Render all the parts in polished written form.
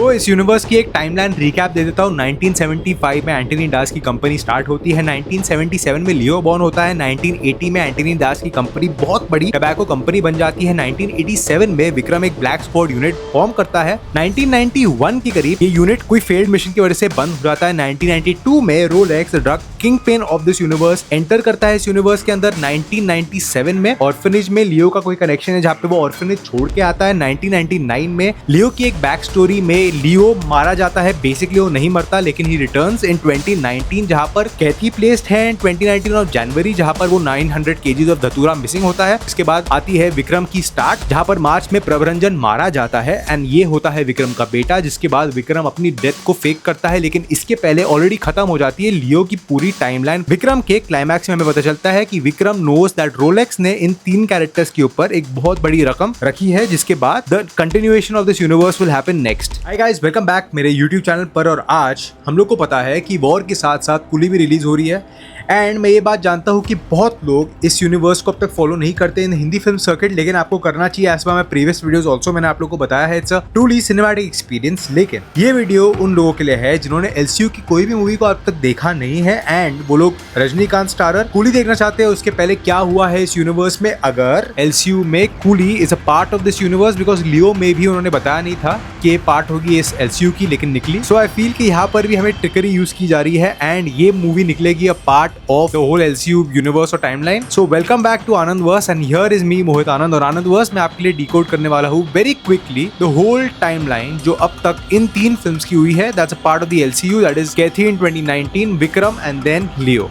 तो इस यूनिवर्स की एक टाइमलाइन रिकैप दे देता हूँ। 1975 में एंटनी डास की कंपनी स्टार्ट होती है, 1977 में लियो बॉर्न होता है, 1980 में एंटनी डास की कंपनी बहुत बड़ी टबैको कंपनी बन जाती है, 1987 में विक्रम एक ब्लैक स्क्वाड यूनिट फॉर्म करता है, 1991 के करीब ये यूनिट कोई फेल्ड मिशन की वजह से बंद हो जाता है, 1992 में Rolex drug king pin of this universe enter करता है इस यूनिवर्स के अंदर, 1997 में ऑर्फनेज में लियो का कोई कनेक्शन है जहाँ पे वो ऑर्फनेज छोड़ के आता है, 1999 में लियो की एक बैक स्टोरी में लियो मारा जाता है, बेसिकली वो नहीं मरता लेकिन ही रिटर्न्स इन 2019 जहां पर कैथी प्लेस्ड है इन 2019 ऑफ जनवरी जहां पर वो 900 केजीज ऑफ धतूरा मिसिंग होता है। इसके बाद आती है विक्रम की स्टार्ट जहां पर मार्च में प्रभरंजन मारा जाता है एंड ये होता है विक्रम का बेटा, जिसके बाद विक्रम अपनी डेथ को फेक करता है, लेकिन इसके पहले ऑलरेडी खत्म हो जाती है लियो की पूरी टाइमलाइन। विक्रम के क्लाइमैक्स में हमें पता चलता है कि विक्रम नोस दैट रोलेक्स ने इन 3 कैरेक्टर्स के ऊपर एक बहुत बड़ी रकम रखी है, जिसके बाद the continuation of this universe will happen next. Hi guys, welcome back मेरे YouTube चैनल पर। और आज हम लोग को पता है कि वॉर के साथ साथ कूली भी रिलीज हो रही है एंड मैं ये बात जानता हूँ कि बहुत लोग इस यूनिवर्स को अब तक फॉलो नहीं करते इन हिंदी फिल्म सर्किट, लेकिन आपको करना चाहिए। As per my previous videos also मैंने आप लोगों को बताया है it's a truly cinematic experience, लेकिन ये वीडियो उन लोगों के लिए है जिन्होंने एलसीयू की कोई भी मूवी को अब तक देखा नहीं है एंड वो लोग रजनीकांत स्टारर कूली देखना चाहते हैं उसके पहले क्या हुआ है इस यूनिवर्स में, अगर एलसीयू में Coolie is a part of this universe, because Leo में भी उन्होंने बताया नहीं था कि ये पार्ट होगी इस एलसीयू की, लेकिन निकली। सो आई फील कि यहाँ पर भी हमें ट्रिकरी यूज की जा रही है एंड ये मूवी निकलेगी a part of the whole LCU universe और timeline. So welcome back to Anandverse and here is me Mohit Anand. और आनंदवर्स में आपके लिए डिकोड करने वाला हूँ very quickly the whole timeline जो अब तक इन 3 फिल्म्स की हुई है। That's a part of the LCU, that is Kaithi in 2019, Vikram and then Leo.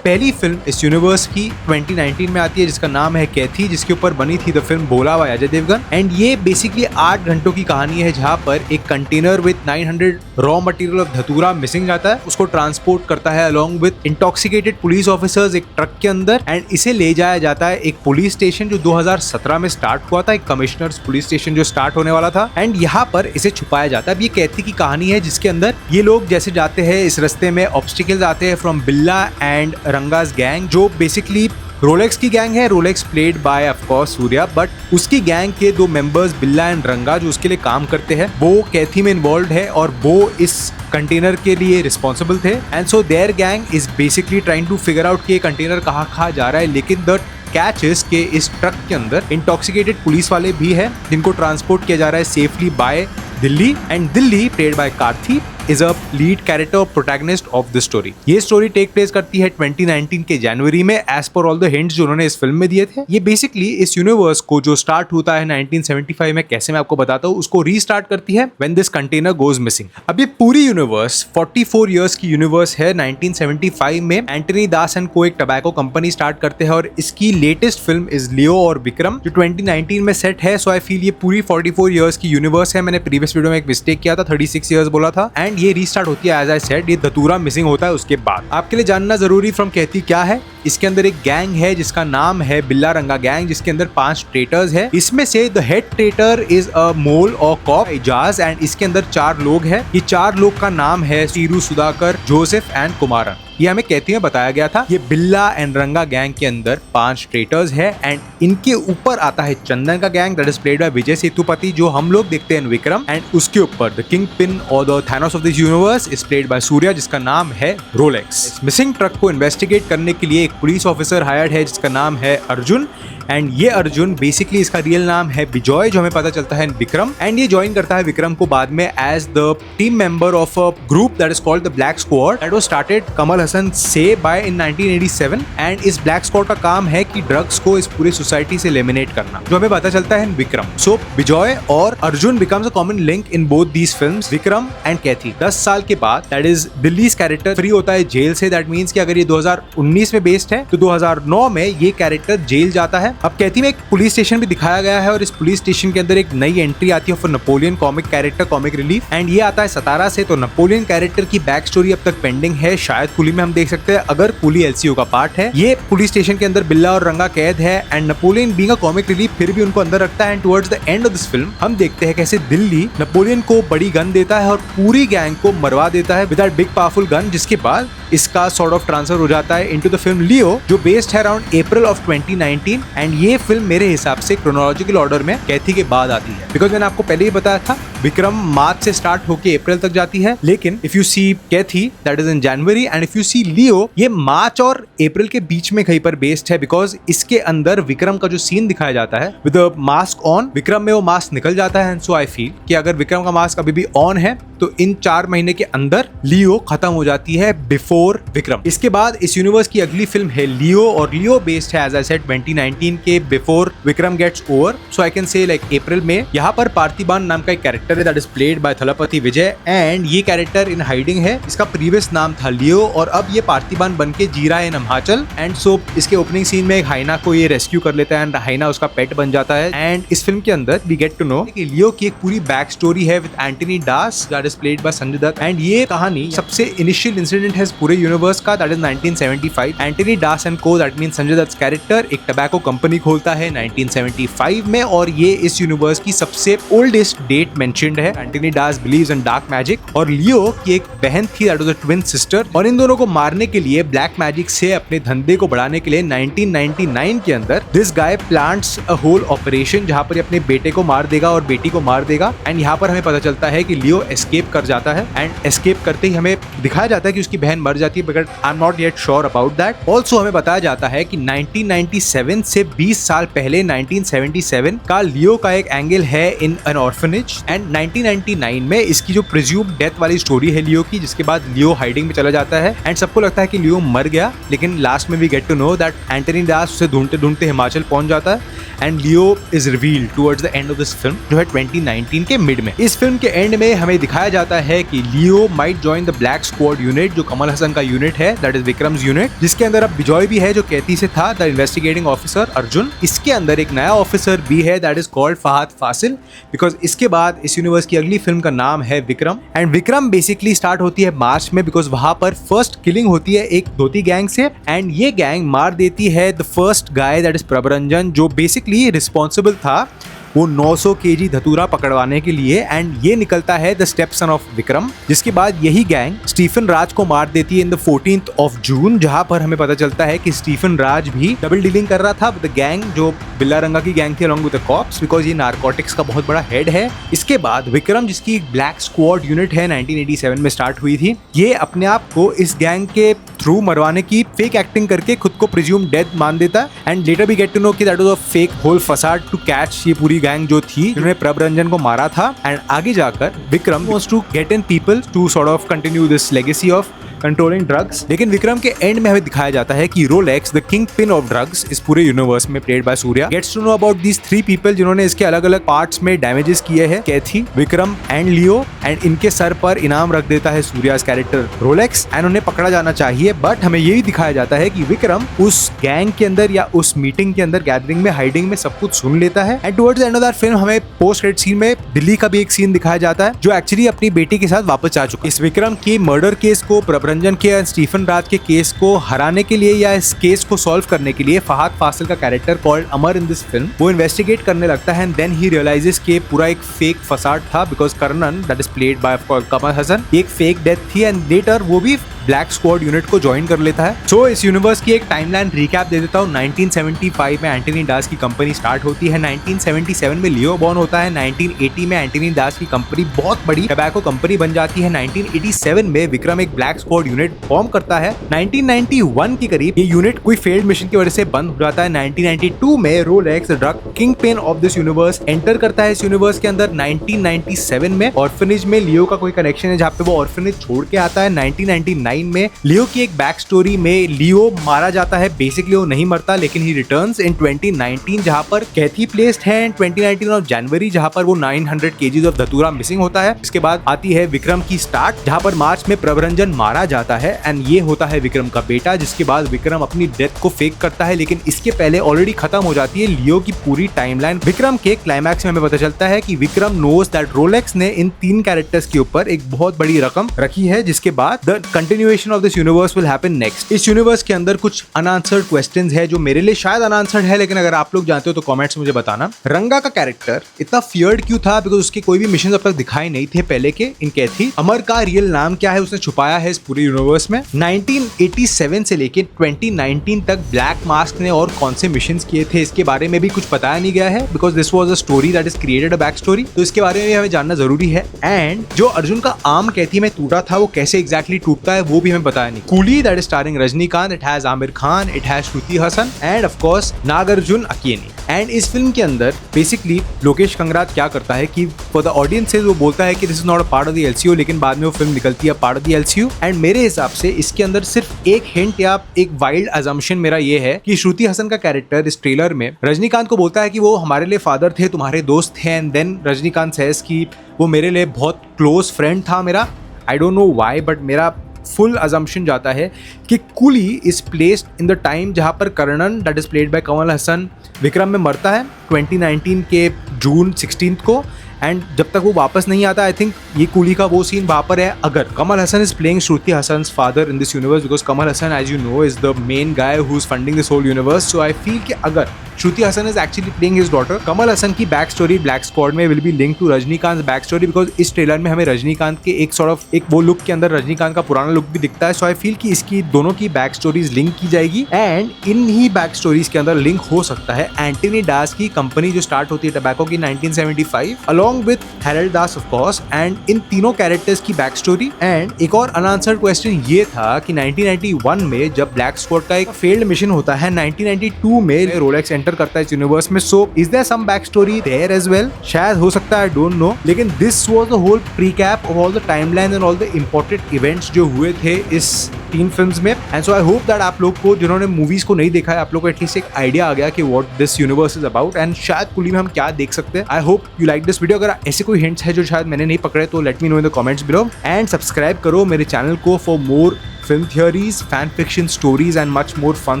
पहली फिल्म इस यूनिवर्स की 2019 में आती है जिसका नाम है कैथी, जिसके ऊपर बनी थी द फिल्म बोला बाय अजय देवगन एंड ये बेसिकली 8 घंटों की कहानी है जहां पर एक container with 900 raw material of धतूरा मिसिंग जाता है, उसको ट्रांसपोर्ट करता है along with intoxicated police officers एक ट्रक के अंदर एंड इसे ले जाया जाता है एक पुलिस स्टेशन जो 2017 में स्टार्ट हुआ था, एक कमिश्नर्स पुलिस स्टेशन जो स्टार्ट होने वाला था एंड यहाँ पर इसे छुपाया जाता है। अब ये कैथी की कहानी है जिसके अंदर ये लोग जैसे जाते हैं इस रास्ते में ऑब्स्टिकल्स आते हैं फ्रॉम बिल्ला एंड रंगास गैंग, जो बेसिकली रोलेक्स की गैंग है, Rolex played by of course Surya, but उसकी गैंग के 2 मेंबर्स बिल्ला एंड रंगा जो उसके लिए काम करते हैं वो कैथी में इन्वॉल्व है और वो इस कंटेनर के लिए रिस्पॉन्सिबल थे and so their gang is basically trying to figure out कि ये कंटेनर कहाँ जा रहा है, लेकिन द कैच इज के इस ट्रक के अंदर इंटॉक्सिकेटेड पुलिस वाले भी है जिनको ट्रांसपोर्ट किया जा रहा है safely by Dilli and Dilli played by Karthi is a lead character protagonist of the story. ये स्टोरी टेक प्लेस करती है 2019 के जनवरी में as per all the hints जो उन्होंने इस फिल्म में दिए थे। ये बेसिकली इस यूनिवर्स को जो स्टार्ट होता है 1975 में, कैसे मैं आपको बताता हूँ, उसको रीस्टार्ट करती है when this container goes missing. अब ये पूरी यूनिवर्स 44 इयर्स की यूनिवर्स है। 1975 में एंटनी दास एंड को एक टबैको कंपनी स्टार्ट करते हैं और इसकी लेटेस्ट फिल्म इज लियो और विक्रम जो 2019 में सेट है। सो आई फील ये पूरी 44 इयर्स की यूनिवर्स है। मैंने प्रीवियस वीडियो में एक मिस्टेक किया था, 36 इयर्स बोला था एंड ये रीस्टार्ट होती है एज आई सेड। ये धतूरा मिसिंग होता है उसके बाद। आपके लिए जानना जरूरी फ्रॉम कहती क्या है, इसके अंदर एक गैंग है जिसका नाम है बिल्ला रंगा गैंग, जिसके अंदर 5 ट्रेटर्स है। इसमें से the head traitor is a mole और कॉप इजाज एंड इसके अंदर 4 लोग हैं। ये 4 लोग का नाम है टीरू, सुधाकर, जोसेफ एंड कुमारन। ये हमें कहती में बताया गया था। ये बिल्ला एंड रंगा गैंग के अंदर 5 ट्रेटर्स है एंड इनके ऊपर आता है चंदन का gang that is played by Vijay Sethupathi जो हम लोग देखते हैं विक्रम एंड उसके ऊपर द किंग पिन और the Thanos of this universe is played by Suriya जिसका नाम है रोलेक्स। मिसिंग ट्रक को इन्वेस्टिगेट करने के लिए एक पुलिस ऑफिसर हायर्ड है जिसका नाम है अर्जुन एंड ये अर्जुन बेसिकली इसका रियल नाम है बिजॉय जो हमें पता चलता है विक्रम एंड ये ज्वाइन करता है विक्रम को बाद में as the team member of a group that is called the black squad that was started Kamal Haasan से बाय इन 1987 एंड इस ब्लैक स्क्वाड का काम है कि ड्रग्स को इस पूरी सोसाइटी से एलिमिनेट करना जो हमें पता चलता है विक्रम। सो बिजॉय और Arjun becomes a common link in both these films Vikram and Kaithi. 10 साल के बाद that is Dilli's character free होता है जेल से। दैट मीन्स कि अगर ये 2019 में बेस्ड है तो 2009 में ये कैरेक्टर जेल जाता है। अब कहती में एक पुलिस स्टेशन भी दिखाया गया है और इस पुलिस स्टेशन के अंदर एक नई एंट्री आती है for Napoleon comic character comic relief and ये आता है 17 से। तो नेपोलियन कैरेक्टर की बैक स्टोरी अब तक पेंडिंग है, शायद कुली में हम देख सकते हैं अगर पुली एलसीओ का पार्ट है। ये पुलिस स्टेशन के अंदर बिल्ला और रंगा कैद है and Napoleon being a comic relief फिर भी उनको अंदर रखता है। And towards the end of this film हम देखते हैं कैसे दिल्ली नेपोलियन को बड़ी गन देता है और पूरी गैंग को मरवा देता है with that big powerful gun, जिसके बाद इसका सॉर्ट ऑफ ट्रांसफर हो जाता है इनटू द फिल्म लियो, जो बेस्ड है अराउंड अप्रैल ऑफ 2019। एंड ये फिल्म मेरे हिसाब से क्रोनोलॉजिकल ऑर्डर में कैथी के बाद आती है, बिकॉज मैंने आपको पहले ही बताया था विक्रम मार्च से स्टार्ट होके अप्रैल तक जाती है, लेकिन if you see Kaithi that is in January and if you see Leo ये मार्च और अप्रैल के बीच में कहीं पर बेस्ड है, बिकॉज इसके अंदर विक्रम का जो सीन दिखाया जाता है विद मास्क ऑन, विक्रम में वो मास्क निकल जाता है। एंड सो आई फील कि अगर विक्रम का मास्क अभी भी ऑन है तो इन 4 महीने के अंदर लियो खत्म हो जाती है बिफोर विक्रम। इसके बाद इस यूनिवर्स की अगली फिल्म है लियो, और लियो बेस्ड है एज आई सेड 2019 के before Vikram gets over, so I can say like April में। यहाँ पर पार्थिबान नाम का एक कैरेक्टर है that is played by Thalapathy Vijay, and ये कैरेक्टर इन हाइडिंग है। इसका प्रीवियस नाम था लियो और अब ये पार्थिबान बन के जी रहा है इन हिमाचल। एंड सो इसके ओपनिंग सीन में एक हाइना को ये रेस्क्यू कर लेता है एंड हाइना उसका पेट बन जाता है। एंड इस फिल्म के अंदर वी गेट टू नो कि लियो की एक पूरी बैक स्टोरी है with Antony Das that is played by Sanjay Dutt. And ये कहानी सबसे इनिशियल इंसिडेंट है पूरे यूनिवर्स का, that is 1975। Antony Das and को that means Sanjay Dutt character एक टबैको कंपनी खोलता है 1975 में, और ये इस यूनिवर्स की सबसे ओल्डेस्ट डेट मेंशन्ड है। Antony dance believes in dark magic, और लियो की एक बहन थी that was a twin sister, और इन दोनों को मारने के लिए ब्लैक मैजिक से अपने धंधे को बढ़ाने के लिए 1999 के अंदर this guy plants a whole operation जहां पर ये अपने बेटे को मार देगा और बेटी को मार देगा। एंड यहाँ पर हमें पता चलता है कि लियो एस्केप कर जाता है, एंड एस्केप करते ही हमें दिखाया जाता है कि उसकी बहन मर जाती है, but I am not yet sure about that. Also हमें बताया जाता है कि 1997 से 20 साल पहले 1977 का लियो का एक एंगल है इन एन ऑर्फनेज, एंड 1999 में इसकी जो प्रिज्यूम डेथ वाली स्टोरी है लियो की, जिसके बाद लियो हाइडिंग में चला जाता है एंड सबको लगता है कि लियो मर गया, लेकिन लास्ट में we get to know that Antony Das उसे ढूंढते ढूंढते हिमाचल पहुंच जाता है and Leo is revealed towards the end of this film, जो है 2019 के मिड में। इस फिल्म के एंड में हमें दिखाया जाता है कि Leo might join the black squad unit, जो कमल हसन का यूनिट है दैट इज विक्रम्स यूनिट, जिसके अंदर अब बिजॉय भी है जो कैथी से था, द इन्वेस्टिगेटिंग ऑफिसर अर्जुन। इसके अंदर एक नया ऑफिसर भी है that is called Fahadh Faasil, because इसके बाद इस यूनिवर्स की अगली फिल्म का नाम है Vikram. And Vikram basically start होती है मार्च में, बिकॉज वहां पर फर्स्ट किलिंग होती है एक धोती गैंग से, एंड ये गैंग मार देती है the first guy that is Prabharanjan, जो बेसिकली रिस्पॉन्सिबल था वो 900 केजी धतूरा पकड़वाने के लिए, एंड ये निकलता है the step son of Vikram. जिसके बाद यही गैंग स्टीफन राज को मार देती है in the 14th of June, जहां पर हमें पता चलता है कि स्टीफन राज भी डबल डीलिंग कर रहा था विद द गैंग जो बिल्ला रंगा की गैंग थी along with the cops, because ये नारकोटिक्स का बहुत बड़ा हेड है। इसके बाद विक्रम, जिसकी एक ब्लैक स्क्वाड यूनिट है 1987 में स्टार्ट हुई थी, ये अपने आप को इस गैंग के थ्रू मरवाने की फेक एक्टिंग करके खुद को प्रिज्यूम डेड मान देता है, and later we get to know कि that was a fake whole facade to catch ये पूरी गैंग जो थी जिन्होंने प्रभरंजन को मारा था। एंड आगे जाकर Vikram wants to get in people to sort of continue this legacy of controlling drugs, लेकिन विक्रम के एंड में हमें दिखाया जाता है कि Rolex the kingpin of drugs इस पूरे यूनिवर्स में played by Suriya gets to know about these 3 people जिन्होंने इसके अलग अलग पार्ट्स में डैमेजेस किए हैं, Kaithi, Vikram and Leo, and इनके सर पर इनाम रख देता है सूर्यास कैरेक्टर रोलेक्स, एंड उन्हें पकड़ा जाना चाहिए। बट हमें ये भी दिखाया जाता है कि विक्रम उस गैंग के अंदर या उस मीटिंग के अंदर गैदरिंग में हाइडिंग में सब कुछ सुन लेता है। And towards the end of that film हमें पोस्ट क्रेडिट सीन में दिल्ली का भी एक सीन दिखाया जाता है जो एक्चुअली अपनी बेटी के साथ वापस आ चुका है। इस विक्रम की मर्डर केस को, प्रभरंजन के स्टीफन राज के केस को हराने के लिए या इस केस को सॉल्व करने के लिए फहद फासिल का character called Amar in this film वो इन्वेस्टिगेट करने लगता है, एंड देन ही रियलाइजेस कि पूरा एक फेक फसाड था, because Karnan that is played by Kamal Haasan एक फेक डेथ थी, एंड लेटर वो भी ब्लैक स्क्वाड यूनिट को ज्वाइन कर लेता है। सो इस यूनिवर्स की एक टाइमलाइन रिकैप दे देता हूँ। 1975 में एंटनी डास की कंपनी स्टार्ट होती है, 1977 में लियो बॉर्न होता है, 1980 में एंटनी डास की कंपनी बहुत बड़ी टबैको कंपनी बन जाती है, 1987 में विक्रम एक ब्लैक स्क्वाड यूनिट फॉर्म करता है, 1991 के करीब ये यूनिट कोई फेल्ड मिशन की वजह से बंद हो जाता है, 1992 में Rolex drug king pin of this universe enter करता है इस यूनिवर्स के अंदर, 1997 में ऑर्फनेज में लियो का कोई कनेक्शन है जहाँ पे वो ऑर्फनेज छोड़ के आता है, 1999 में लियो की एक बैक स्टोरी में लियो मारा जाता है, बेसिकली वो नहीं मरता लेकिन ही रिटर्न्स इन 2019 जहां पर कैथी प्लेस्ड है इन 2019 ऑफ जनवरी जहां पर वो 900 केजीज ऑफ धतूरा मिसिंग होता है। इसके बाद आती है विक्रम की स्टार्ट जहां पर मार्च में प्रभरंजन मारा जाता है एंड ये होता है विक्रम का बेटा, जिसके बाद विक्रम अपनी डेथ को फेक करता है, लेकिन इसके पहले ऑलरेडी खत्म हो जाती है लियो की पूरी टाइमलाइन। विक्रम के क्लाइमैक्स में हमें पता चलता है कि विक्रम नोस दैट रोलेक्स ने इन 3 कैरेक्टर्स के ऊपर एक बहुत बड़ी रकम रखी है, जिसके बाद the continuation continuation of this universe will happen next. इस यूनिवर्स के अंदर कुछ अनआंसर्ड क्वेश्चंस है जो मेरे लिए शायद अनआंसर्ड है, लेकिन अगर आप लोग जानते हो तो कमेंट्स में मुझे बताना। रंगा का कैरेक्टर इतना फियर्ड क्यों था? बिकॉज उसके कोई भी मिशन अब तक दिखाई नहीं थे पहले के इन कैथी। अमर का रियल नाम क्या है उसने छुपाया है इस पूरे यूनिवर्स में। 1987 से लेके 2019 तक ब्लैक मास्क ने और कौन से मिशन किए थे इसके बारे में भी कुछ बताया नहीं गया है, because this was a story that is created a back story. तो इसके बारे में भी हमें जानना जरूरी है। एंड जो अर्जुन का आर्म कैथी में टूटा था वो कैसे एग्जैक्टली टूटता है वो भी हमें बताया नहीं। Coolie that is starring Rajinikanth, it has Aamir Khan, it has Shruti Haasan and of course Nagarjuna Akkineni. And इस फिल्म के अंदर बेसिकली लोकेश कंगराज क्या करता है कि फॉर द ऑडियंसेस वो बोलता है कि this is not a part of the LCU, लेकिन बाद में वो फिल्म निकलती है part of the LCU. And मेरे हिसाब से इसके अंदर सिर्फ एक हिंट या एक वाइल्ड अजम्पशन मेरा ये है कि श्रुति हसन का कैरेक्टर इस ट्रेलर में रजनीकांत को बोलता है कि वो हमारे लिए फादर थे, तुम्हारे दोस्त थे। एंड देन रजनीकांत सेज कि वो मेरे लिए बहुत क्लोज फ्रेंड था मेरा। I don't know why, but मेरा फुल अजम्पशन जाता है कि Coolie is placed in the time जहाँ पर Karnan that is played by Kamal Haasan Vikram में मरता है 2019 के जून 16 को। एंड जब तक वो वापस नहीं आता आई थिंक ये कूली का वो सीन वहाँ पर है। अगर Kamal Haasan is playing Shruti Haasan's father in this universe, because Kamal Haasan as you know is the main guy who is funding this whole universe, so I feel कि अगर Shruti Haasan is actually playing his daughter, Kamal Haasan की बैक स्टोरी ब्लैक स्क्वाड में will be link to Rajinikanth back story, because इस trailer में हमें रजनीकांत के एक sort of एक वो लुक के अंदर रजनीकांत का पुराना लुक भी दिखता है। सो आई फील कि इसकी दोनों की बैक स्टोरीज लिंक की जाएगी। And in he back stories के अंदर लिंक हो सकता है एंटनी दास की कंपनी जो स्टार्ट होती है टबैको की 1975 along with Harold Das of course, and इन तीनों कैरेक्टर्स की बैक स्टोरी। एंड एक और अनआंसर्ड क्वेश्चन ये था कि 1991 में जब ब्लैक स्क्वाड का एक फेल्ड मिशन होता है 1992 में रोलेक्स एंटर करता है इस यूनिवर्स में, so is there some back story there as well? शायद हो सकता है, आई डोंट नो, लेकिन this was the whole precap of all the timeline and all the important events जो हुए थे इस 3 फिल्म्स में। And so I hope that आप लोग को जिन्होंने मूवीज को नहीं देखा है आप लोग को एटलीस्ट एक आइडिया आ गया कि what this universe is about and शायद कुली में हम क्या देख सकते हैं। I hope you like this video. अगर ऐसे कोई हिंट्स है जो शायद मैंने नहीं पकड़े तो let me know in the comments below and subscribe करो मेरे चैनल को for more film theories, fan fiction stories and much more fun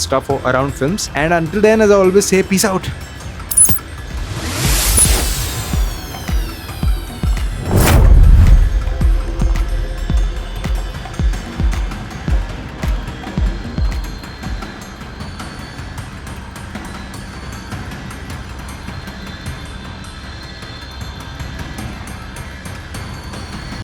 stuff around films. And until then, as I always say, peace out.